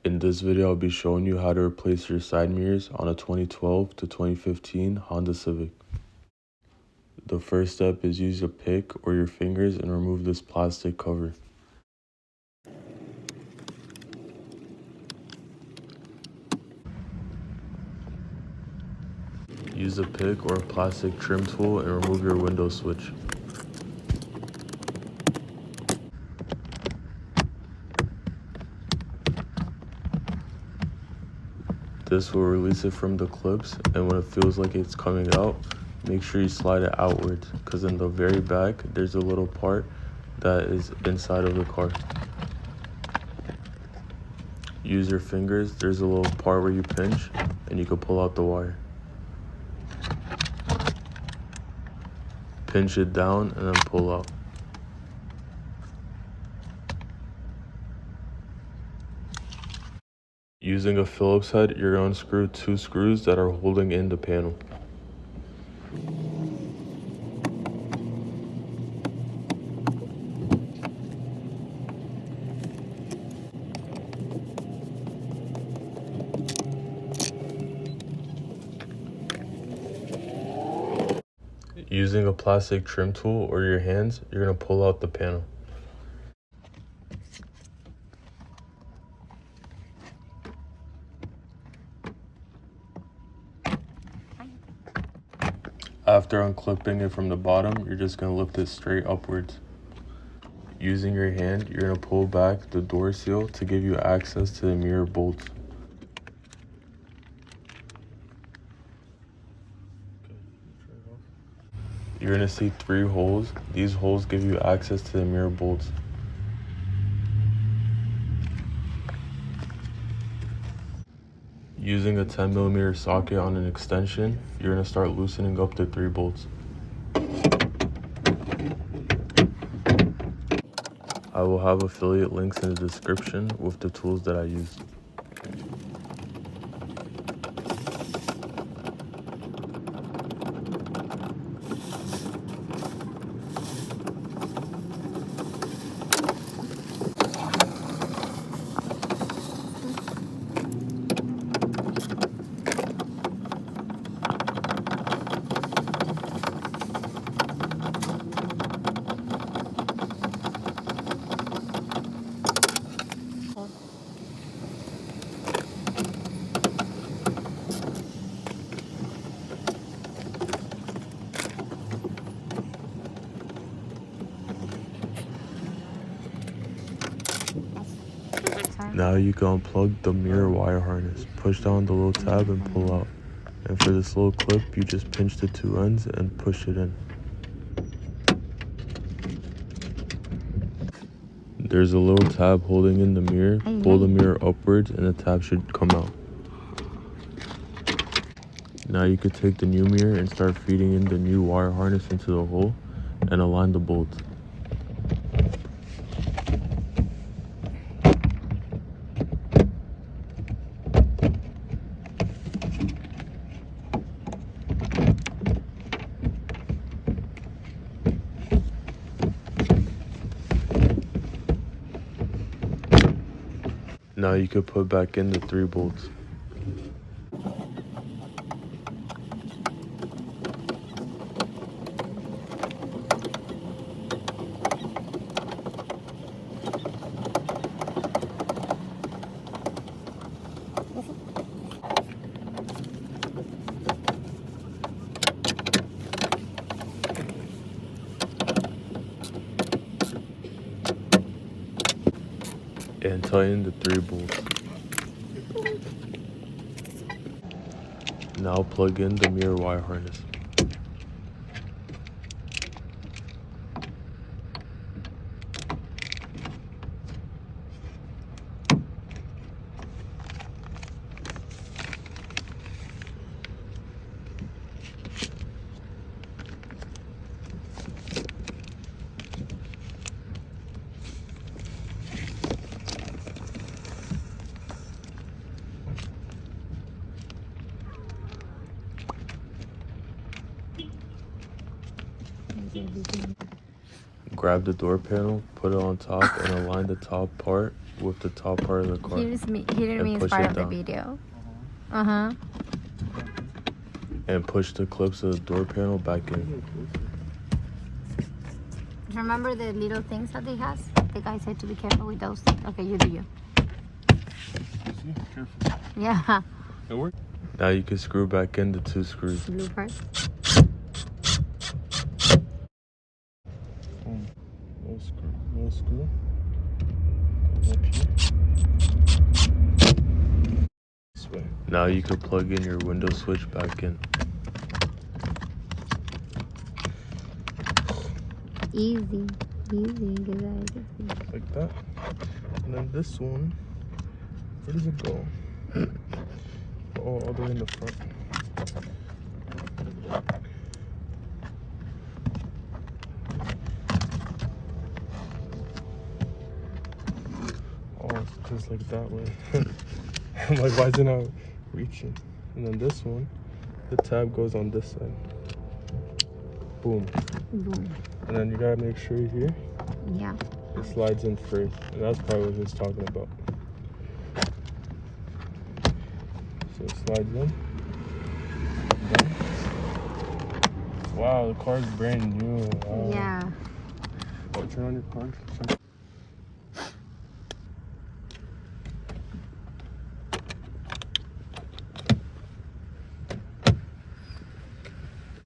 In this video, I'll be showing you how to replace your side mirrors on a 2012 to 2015 Honda Civic. The first step is use a pick or your fingers and remove this plastic cover. Use a pick or a plastic trim tool and remove your window switch. This will release it from the clips, and when it feels like it's coming out, make sure you slide it outwards, because in the very back there's a little part that is inside of the car. Use your fingers, there's a little part where you pinch and you can pull out the wire. Pinch it down and then pull out. Using a Phillips head, you're going to unscrew 2 screws that are holding in the panel. Using a plastic trim tool or your hands, you're going to pull out the panel. After unclipping it from the bottom, you're just going to lift it straight upwards. Using your hand, you're going to pull back the door seal to give you access to the mirror bolts. You're going to see 3 holes. These holes give you access to the mirror bolts. Using a 10mm socket on an extension, you're going to start loosening up the 3 bolts. I will have affiliate links in the description with the tools that I used. Now you can unplug the mirror wire harness, push down the little tab and pull out. And for this little clip, you just pinch the 2 ends and push it in. There's a little tab holding in the mirror. Pull the mirror upwards and the tab should come out. Now you could take the new mirror and start feeding in the new wire harness into the hole and align the bolts. Now you could put back in the 3 bolts. And tighten the 3 bolts. Now plug in the mirror wire harness. Grab the door panel, put it on top, and align the top part with the top part of the car. He didn't mean it's part of the video. And push the clips of the door panel back in. Remember the little things that they has? The guy said to be careful with those things. Okay, you do you. See? Careful. Yeah. It worked. Now you can screw back in the 2 screws. Blue part. No screw. Up here. This way. Now you can plug in your window switch back in. Easy. Like that. And then this one, where does it go? Oh, all the way in the front. Oh, it's just like that way. I'm like, why is it not reaching? And then this one, the tab goes on this side. Boom. And then you gotta make sure here. Yeah. It slides in first. And that's probably what he was talking about. So it slides in. Done. Wow, the car's brand new. Wow. Yeah. Oh, turn on your car.